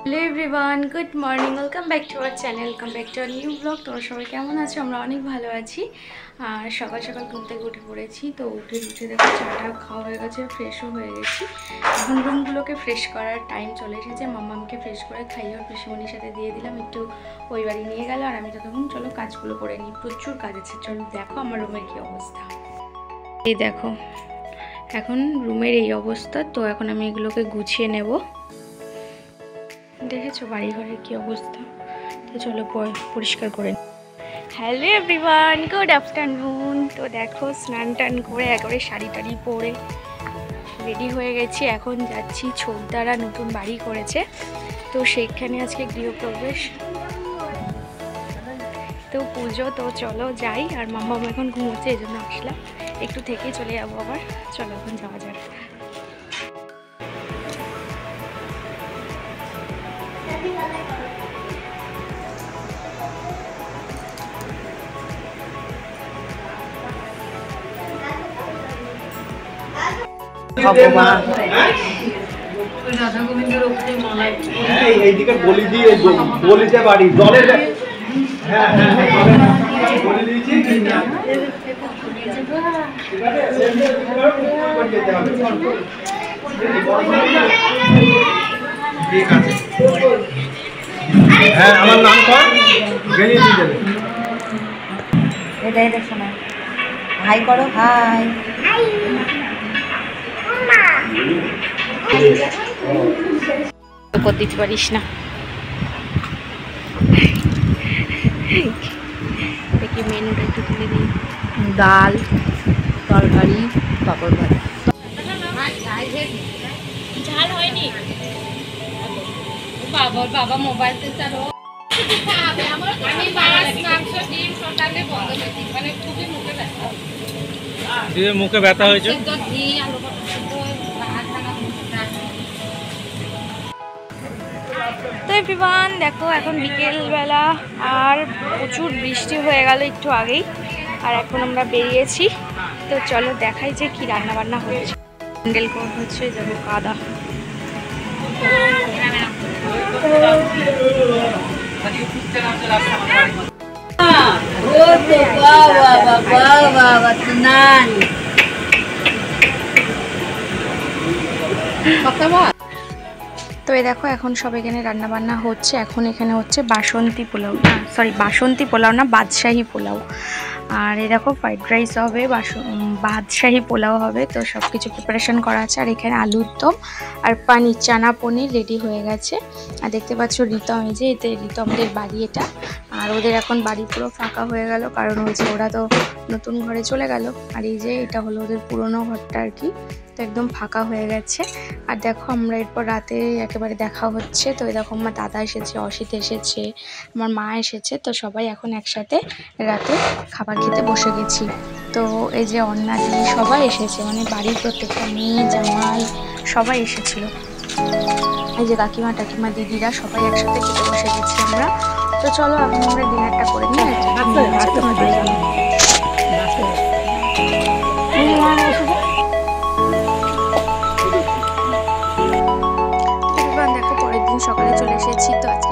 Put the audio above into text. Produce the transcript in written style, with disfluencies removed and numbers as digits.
Hello everyone, good morning. Welcome back to our channel, welcome back to our new blog. তোমরা সবাই কেমন আছো? আমরা অনেক ভালো আছি। আর সকাল সকাল ঘুম থেকে উঠে পড়েছি। তো উঠে দেখো চাটা খাওয়া হয়ে গেছে, ফ্রেশও হয়ে গেছি। এখন রুমগুলোকে ফ্রেশ করার টাইম চলে এসেছে। মাম্মামকে ফ্রেশ করে খাইয়ে ওর পিসিমণির সাথে দিয়ে দিলাম, একটু ওই বাড়ি নিয়ে গেল। আর আমি ততক্ষণ চলো কাজগুলো করে নিই, প্রচুর কাজ আছে। চলো দেখো আমার রুমের কী অবস্থা। এই দেখো এখন রুমের এই অবস্থা। তো এখন আমি এগুলোকে গুছিয়ে নেব। দেখেছো বাড়িঘরের কী অবস্থা। তো চলো পরিষ্কার করে। Hello everyone, good afternoon. তো দেখো স্নান টান করে একেবারে শাড়ি টাড়ি পরে রেডি হয়ে গেছি। এখন যাচ্ছি, ছোটদারা নতুন বাড়ি করেছে, তো সেখানে আজকে গৃহপ্রবেশ, তো পুজো। তো চলো যাই। আর মাম্মা এখন ঘুমোচ্ছে, এই জন্য আসলাম, একটু থেকেই চলে যাবো আবার। চলো এখন যাওয়া যাক। এইদিকে গলি দিয়ে গলিতে বাড়ি জলের ঠিক আছে। হ্যাঁ আমার নাম কর গেলি দিয়ে দেবে। এটা এটা শোনা, হাই করো, হাই। করতে পারিস না, দেখি মেনুটা একটু তুলে দিই। ডাল, তরকারি, পাপড় ভাজা। ঝাল হয়নি। বাবা বাবা মোবাইলতে চালো। আমি মাছ মাংস ডিম সকালে বন্ধ করেছি, মানে খুবই মুখে ব্যথা। মুখে ব্যথা হয়েছে। তো এভরিওয়ান দেখো এখন বিকেলবেলা, আর প্রচুর বৃষ্টি হয়ে গেল একটু আগেই। আর এখন আমরা বেরিয়েছি। তো চলো দেখাই যে কি রান্না বান্না হচ্ছে। হ্যান্ডেল করা হচ্ছে, যাবো কাদা। তো এই দেখো এখন সব এখানে রান্না বান্না হচ্ছে। এখন এখানে হচ্ছে বাসন্তী পোলাও, না সরি বাসন্তী পোলাও না, বাদশাহী পোলাও। আর এই দেখো ফ্রাইড রাইস হবে, বাদশাহী পোলাও হবে। তো সব কিছু প্রিপারেশন করা আছে। আর এখানে আলুর দম আর পানির চানা পনির রেডি হয়ে গেছে। আর দেখতে পাচ্ছ রিতম, এই যে এতে রিতমদের বাড়ি এটা। আর ওদের এখন বাড়ি পুরো ফাঁকা হয়ে গেল, কারণ হচ্ছে ওরা তো নতুন ঘরে চলে গেল। আর এই যে এটা হলো ওদের পুরনো ঘরটা আর কি, তো একদম ফাঁকা হয়ে গেছে। আর দেখো আমরা এরপর রাতে একেবারে দেখা হচ্ছে। তো এই দেখো আমার দাদা এসেছে, অসিত এসেছে, আমার মা এসেছে। তো সবাই এখন একসাথে রাতে খাবার খেতে বসে গেছি। তো এই যে অন্নাদি সবাই এসেছে, মানে বাড়ির প্রত্যেকটা মেয়ে জামাই সবাই এসেছিল। এই যে কাকিমা টাকিমা দিদিরা সবাই একসাথে খেতে বসে গেছি আমরা। তো চলো এখন আমরা ডিনারটা করে নিই। দেখো পরের দিন সকালে চলে এসেছি। তো আজকে